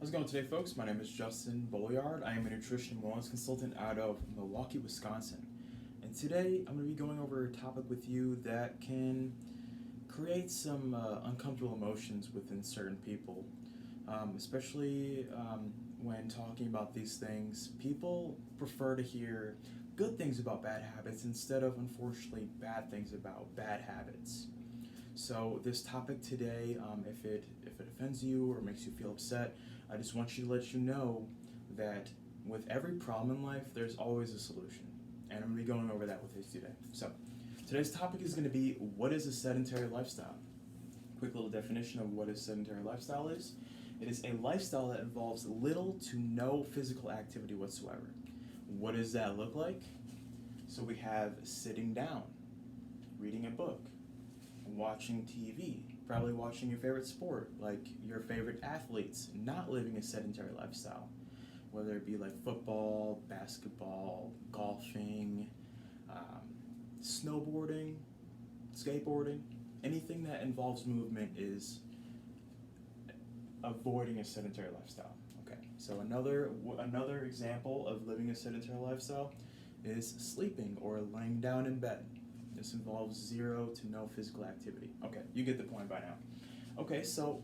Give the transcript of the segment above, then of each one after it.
How's it going today, folks? My name is Justin Bolliard. I am a nutrition and wellness consultant out of Milwaukee, Wisconsin. And today I'm going to be going over a topic with you that can create some uncomfortable emotions within certain people, especially when talking about these things. People prefer to hear good things about bad habits instead of, unfortunately, bad things about bad habits. So this topic today, if it offends you or makes you feel upset, I just want you to let you know that with every problem in life, there's always a solution, and I'm going to be going over that with you today. So today's topic is going to be, what is a sedentary lifestyle? Quick little definition of what a sedentary lifestyle is. It is a lifestyle that involves little to no physical activity whatsoever. What does that look like? So we have sitting down, reading a book, watching TV, probably watching your favorite sport, like your favorite athletes, not living a sedentary lifestyle, whether it be like football, basketball, golfing, snowboarding, skateboarding, anything that involves movement is avoiding a sedentary lifestyle. Okay, so another example of living a sedentary lifestyle is sleeping or laying down in bed. This involves zero to no physical activity. Okay, you get the point by now. Okay, so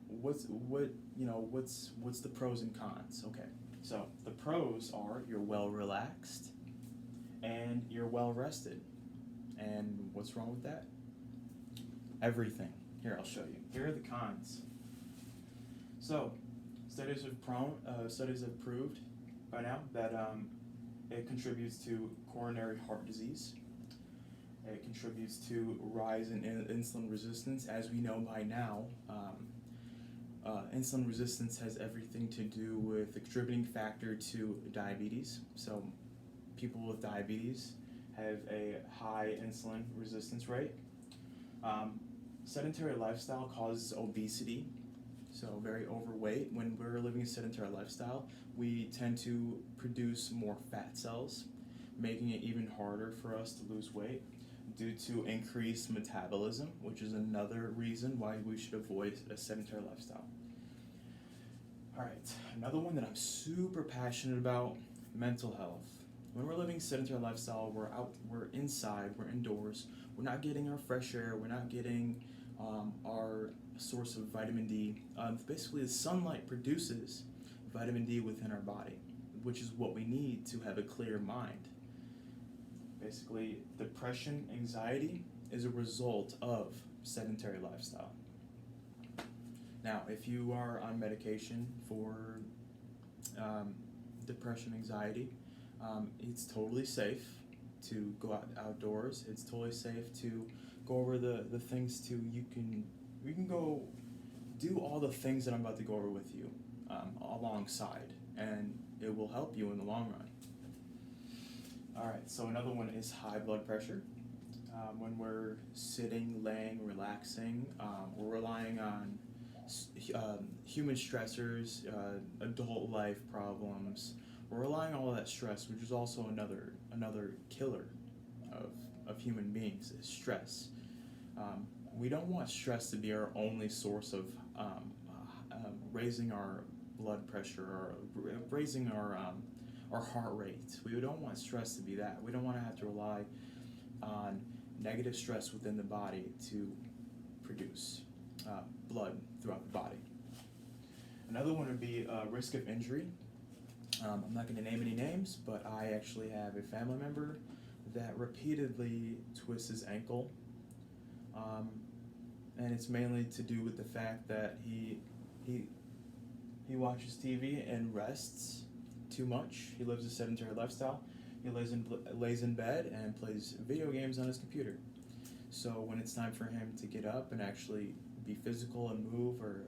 what's the pros and cons? Okay, so the pros are you're well relaxed and you're well rested. And what's wrong with that? Everything. Here, I'll show you. Here are the cons. So studies have proved by now that it contributes to coronary heart disease. It contributes to rise in insulin resistance. As we know by now, insulin resistance has everything to do with the contributing factor to diabetes. So people with diabetes have a high insulin resistance rate. Sedentary lifestyle causes obesity, so very overweight. When we're living a sedentary lifestyle, we tend to produce more fat cells, making it even harder for us to lose weight due to increased metabolism, which is another reason why we should avoid a sedentary lifestyle. All right, another one that I'm super passionate about, mental health. When we're living a sedentary lifestyle, we're inside, we're indoors, we're not getting our fresh air, we're not getting our source of vitamin D. Basically, the sunlight produces vitamin D within our body, which is what we need to have a clear mind. Basically, depression, anxiety is a result of sedentary lifestyle. Now, if you are on medication for depression, anxiety, it's totally safe to go outdoors. It's totally safe to go over the things we can go do all the things that I'm about to go over with you alongside, and it will help you in the long run. Alright, so another one is high blood pressure. When we're sitting, laying, relaxing, we're relying on human stressors, adult life problems. We're relying on all that stress, which is also another killer of human beings, is stress. We don't want stress to be our only source of raising our blood pressure or raising our heart rate. We don't want stress to be that. We don't want to have to rely on negative stress within the body to produce blood throughout the body. Another one would be risk of injury. I'm not going to name any names, but I actually have a family member that repeatedly twists his ankle, and it's mainly to do with the fact that he watches TV and rests too much. He lives a sedentary lifestyle. He lays in bed and plays video games on his computer. So when it's time for him to get up and actually be physical and move or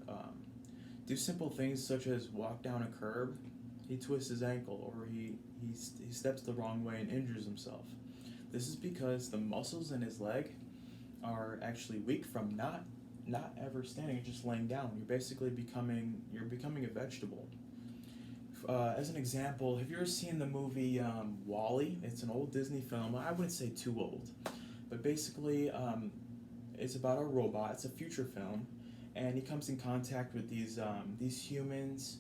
do simple things such as walk down a curb, he twists his ankle or he steps the wrong way and injures himself. This is because the muscles in his leg are actually weak from not ever standing and just laying down. You're basically becoming a vegetable. As an example, have you ever seen the movie WALL-E? It's an old Disney film. I wouldn't say too old, but basically it's about a robot. It's a future film, and he comes in contact with these humans,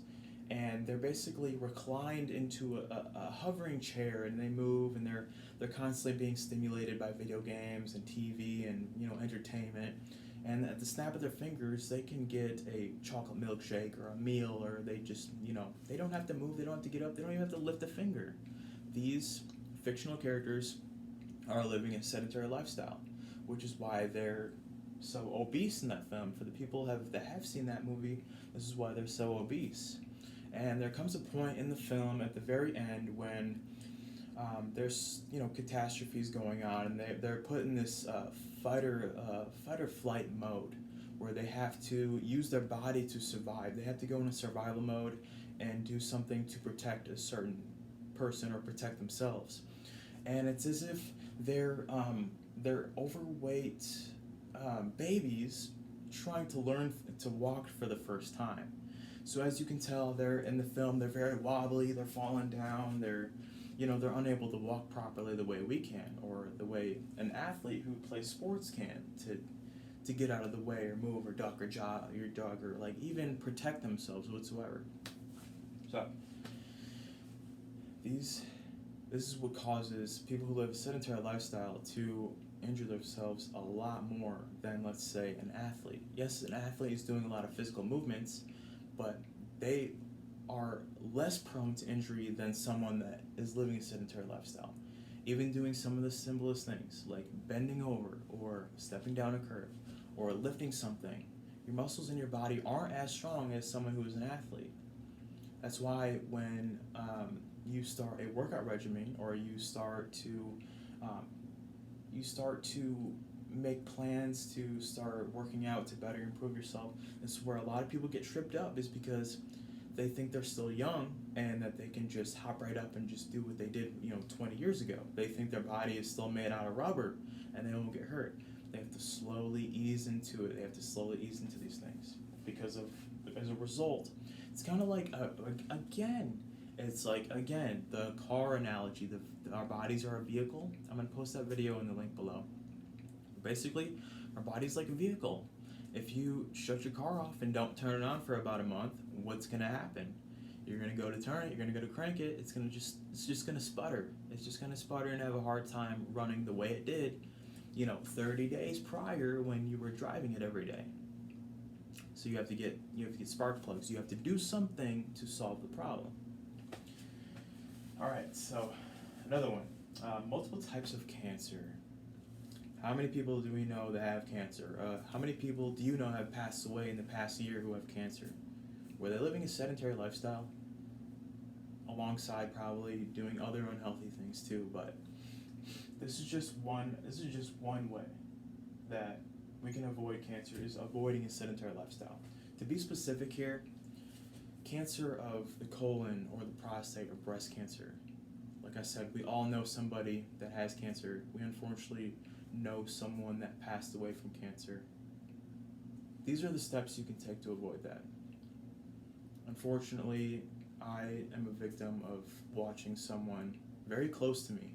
and they're basically reclined into a hovering chair, and they move, and they're constantly being stimulated by video games and TV and entertainment. And at the snap of their fingers, they can get a chocolate milkshake or a meal, or they just they don't have to move, they don't have to get up, they don't even have to lift a finger. These fictional characters are living a sedentary lifestyle, which is why they're so obese in that film. For the people that have seen that movie, this is why they're so obese. And there comes a point in the film at the very end when there's catastrophes going on, and they're put in this fight or flight mode, where they have to use their body to survive. They have to go in a survival mode and do something to protect a certain person or protect themselves. And it's as if they're overweight babies trying to learn to walk for the first time. So as you can tell, they're in the film. They're very wobbly. They're falling down. They're unable to walk properly the way we can, or the way an athlete who plays sports can, to get out of the way or move or duck or jog or like even protect themselves whatsoever. So this is what causes people who live a sedentary lifestyle to injure themselves a lot more than, let's say, an athlete. Yes, an athlete is doing a lot of physical movements, but they are less prone to injury than someone that is living a sedentary lifestyle. Even doing some of the simplest things, like bending over or stepping down a curve or lifting something, your muscles in your body aren't as strong as someone who is an athlete. That's why when you start a workout regimen, or you start to make plans to start working out to better improve yourself, this is where a lot of people get tripped up, is because they think they're still young and that they can just hop right up and just do what they did 20 years ago. They think their body is still made out of rubber and they won't get hurt. They have to slowly ease into it. They have to slowly ease into these things, because as a result, it's kind of like the car analogy. Our bodies are a vehicle. I'm going to post that video in the link below. Basically, our body's like a vehicle. If you shut your car off and don't turn it on for about a month, what's going to happen? You're going to go to turn it, you're going to go to crank it, it's just going to sputter. It's just going to sputter and have a hard time running the way it did, 30 days prior when you were driving it every day. So you have to get spark plugs. You have to do something to solve the problem. All right, so another one. Multiple types of cancer. How many people do we know that have cancer? How many people do you know have passed away in the past year who have cancer? Were they living a sedentary lifestyle? Alongside probably doing other unhealthy things too, but this is just one way that we can avoid cancer, is avoiding a sedentary lifestyle. To be specific here, cancer of the colon or the prostate or breast cancer. Like I said, we all know somebody that has cancer. We unfortunately know someone that passed away from cancer. These are the steps you can take to avoid that. Unfortunately, I am a victim of watching someone very close to me.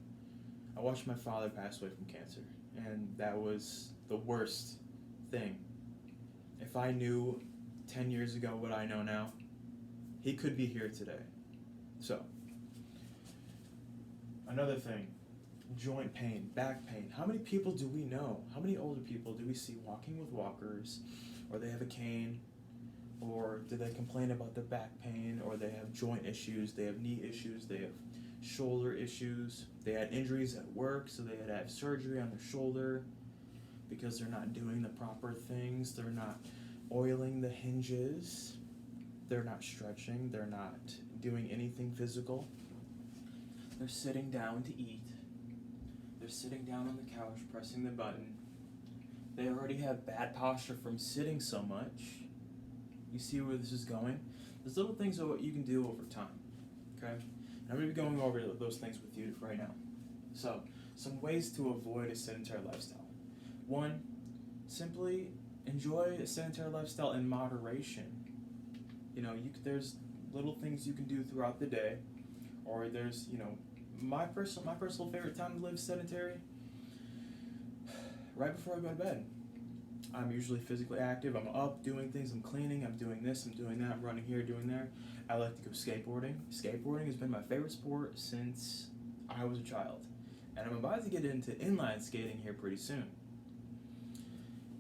I watched my father pass away from cancer, and that was the worst thing. If I knew 10 years ago what I know now, he could be here today. So, another thing, joint pain, back pain. How many people do we know? How many older people do we see walking with walkers, or they have a cane, or do they complain about their back pain, or they have joint issues, they have knee issues, they have shoulder issues, they had injuries at work, so they had to have surgery on their shoulder because they're not doing the proper things, they're not oiling the hinges, they're not stretching, they're not doing anything physical. They're sitting down to eat. They're sitting down on the couch, pressing the button. They already have bad posture from sitting so much. You see where this is going? There's little things that you can do over time, okay? And I'm going to be going over those things with you right now. So, some ways to avoid a sedentary lifestyle. One, simply enjoy a sedentary lifestyle in moderation. There's little things you can do throughout the day, or there's, my personal favorite time to live sedentary, right before I go to bed. I'm usually physically active. I'm up doing things. I'm cleaning. I'm doing this. I'm doing that. I'm running here, doing there. I like to go skateboarding. Skateboarding has been my favorite sport since I was a child. And I'm about to get into inline skating here pretty soon.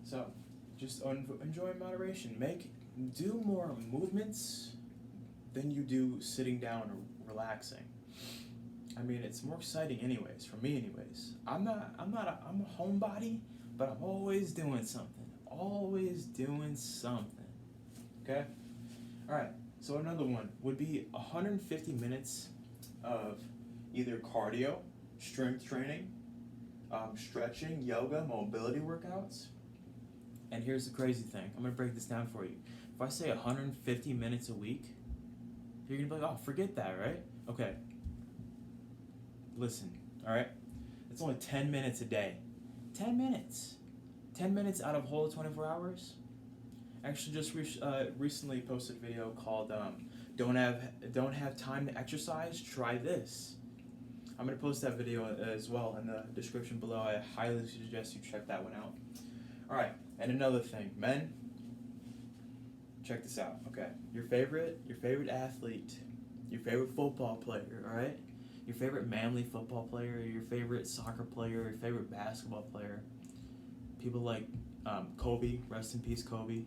So, just enjoy in moderation. Do more movements than you do sitting down or relaxing. I mean, it's more exciting anyways, for me anyways. I'm a homebody, but I'm always doing something. Always doing something. Okay? Alright, so another one would be 150 minutes of either cardio, strength training, stretching, yoga, mobility workouts. And here's the crazy thing. I'm going to break this down for you. If I say 150 minutes a week, you're going to be like, oh, forget that, right? Okay. Listen, all right? It's only 10 minutes a day. 10 minutes. 10 minutes out of a whole 24 hours? Actually, just recently posted a video called Don't Have Time to Exercise? Try this. I'm going to post that video as well in the description below. I highly suggest you check that one out. All right, and another thing, men, check this out, okay? Your favorite athlete, your favorite football player, all right? Your favorite manly football player, your favorite soccer player, your favorite basketball player. People like Kobe, rest in peace, Kobe.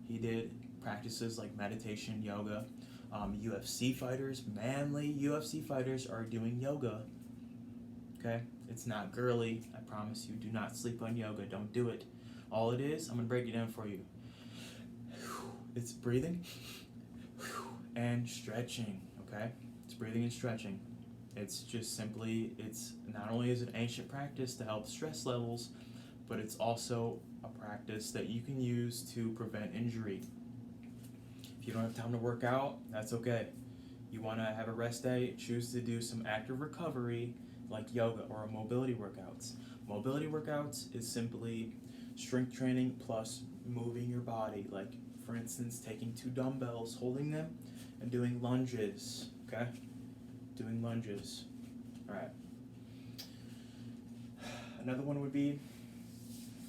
He did practices like meditation, yoga. UFC fighters, manly UFC fighters are doing yoga. Okay? It's not girly. I promise you. Do not sleep on yoga. Don't do it. All it is, I'm going to break it down for you. It's breathing and stretching. Okay? It's breathing and stretching. It's just simply, it's not only is it an ancient practice to help stress levels, but it's also a practice that you can use to prevent injury. If you don't have time to work out, that's okay. You want to have a rest day, choose to do some active recovery like yoga or mobility workouts. Mobility workouts is simply strength training plus moving your body, like for instance taking 2 dumbbells, holding them, and doing lunges, okay? Doing lunges. Alright. Another one would be,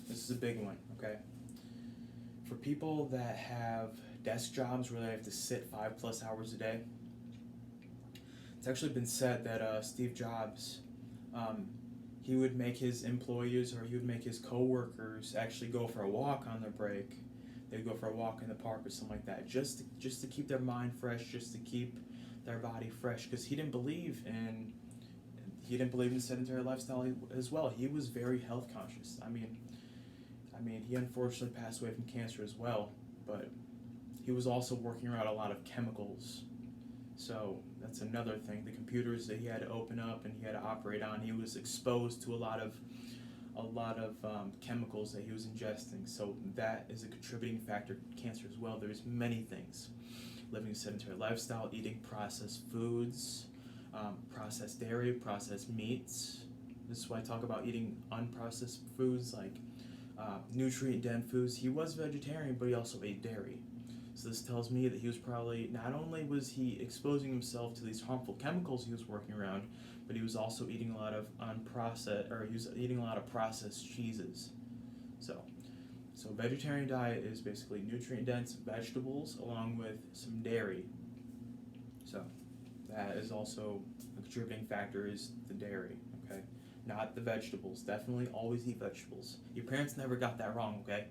this is a big one, okay? For people that have desk jobs where they have to sit 5+ hours a day, it's actually been said that Steve Jobs, he would make his employees or he would make his co-workers actually go for a walk on their break. They'd go for a walk in the park or something like that, just to keep their mind fresh, just to keep their body fresh, because he didn't believe in sedentary lifestyle as well. He was very health conscious. I mean, he unfortunately passed away from cancer as well, but he was also working around a lot of chemicals. So that's another thing. The computers that he had to open up and he had to operate on, he was exposed to a lot of chemicals that he was ingesting. So that is a contributing factor to cancer as well. There's many things. Living a sedentary lifestyle, eating processed foods, processed dairy, processed meats. This is why I talk about eating unprocessed foods like nutrient-dense foods. He was vegetarian, but he also ate dairy. So this tells me that he was probably, not only was he exposing himself to these harmful chemicals he was working around, but he was also eating a lot of processed cheeses. So vegetarian diet is basically nutrient-dense vegetables along with some dairy. So that is also a contributing factor, is the dairy, okay? Not the vegetables. Definitely always eat vegetables. Your parents never got that wrong, okay?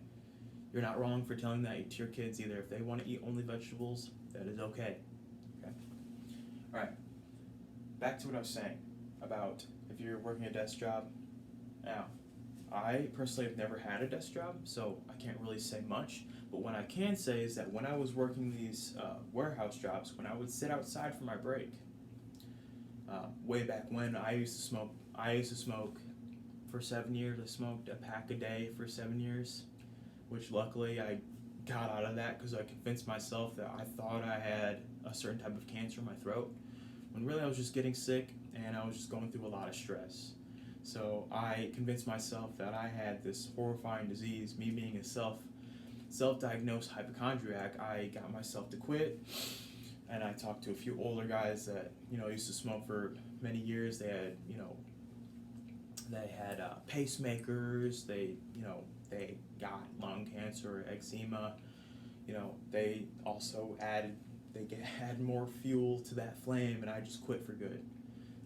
You're not wrong for telling that to your kids either. If they want to eat only vegetables, that is okay. Okay? Alright. Back to what I was saying about if you're working a desk job. Now, I personally have never had a desk job, so I can't really say much. But what I can say is that when I was working these warehouse jobs, when I would sit outside for my break, way back when I used to smoke for 7 years. I smoked a pack a day for 7 years, which luckily I got out of that because I convinced myself that I thought I had a certain type of cancer in my throat, when really I was just getting sick and I was just going through a lot of stress. So I convinced myself that I had this horrifying disease. Me being a self-diagnosed hypochondriac, I got myself to quit, and I talked to a few older guys that used to smoke for many years. They had pacemakers. They they got lung cancer, eczema. You know, they also add more fuel to that flame, and I just quit for good.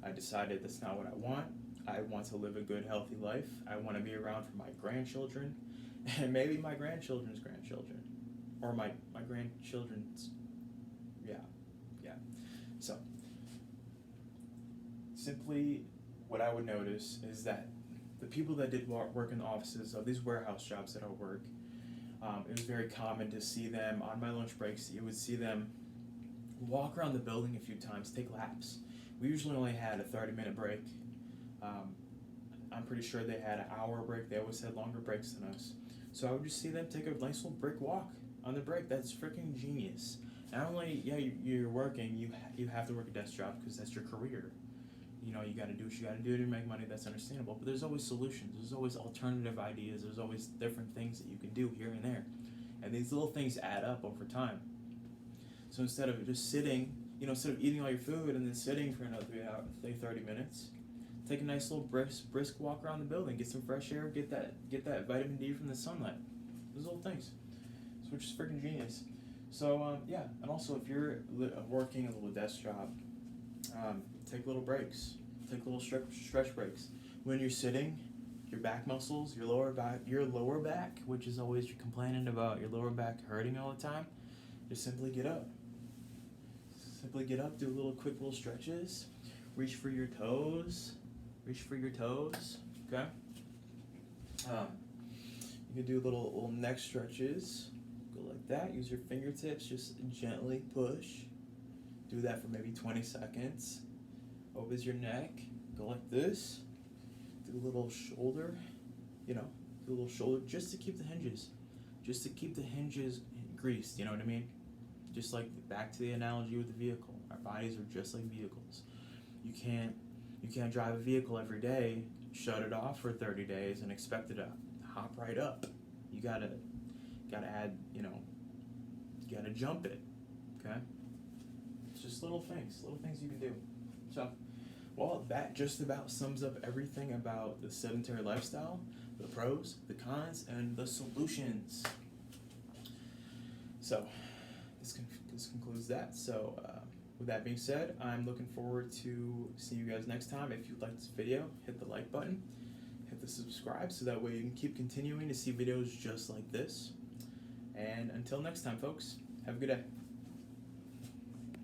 I decided that's not what I want. I want to live a good, healthy life. I want to be around for my grandchildren, and maybe my grandchildren's grandchildren, or my grandchildren's, yeah. So, simply what I would notice is that the people that did work in the offices of these warehouse jobs that I work, it was very common to see them on my lunch breaks. You would see them walk around the building a few times, take laps. We usually only had a 30-minute break. I'm pretty sure they had an hour break. They always had longer breaks than us. So I would just see them take a nice little brick walk on the break. That's freaking genius. Not only, you're working, you have to work a desk job because that's your career. You know, you got to do what you got to do to make money. That's understandable. But there's always solutions. There's always alternative ideas. There's always different things that you can do here and there. And these little things add up over time. So instead of just sitting, instead of eating all your food and then sitting for another 30 minutes, take a nice little brisk walk around the building, get some fresh air, get that vitamin D from the sunlight. Those little things. So which is freaking genius. So and also if you're working a little desk job, take little breaks, take little stretch breaks. When you're sitting, your back muscles, your lower back, which is always you're complaining about your lower back hurting all the time, just simply get up. Simply get up, do quick little stretches, reach for your toes, okay? You can do little neck stretches, go like that, use your fingertips, just gently push. Do that for maybe 20 seconds. Opens your neck, go like this, do a little shoulder, just to keep the hinges greased, you know what I mean? Just like back to the analogy with the vehicle. Our bodies are just like vehicles. You can't drive a vehicle every day, shut it off for 30 days and expect it to hop right up. You gotta add, you gotta jump it, okay? It's just little things you can do. So, well, that just about sums up everything about the sedentary lifestyle, the pros, the cons, and the solutions. So, this concludes that. So, with that being said, I'm looking forward to seeing you guys next time. If you like this video, hit the like button, hit the subscribe, so that way you can keep continuing to see videos just like this. And until next time, folks, have a good day.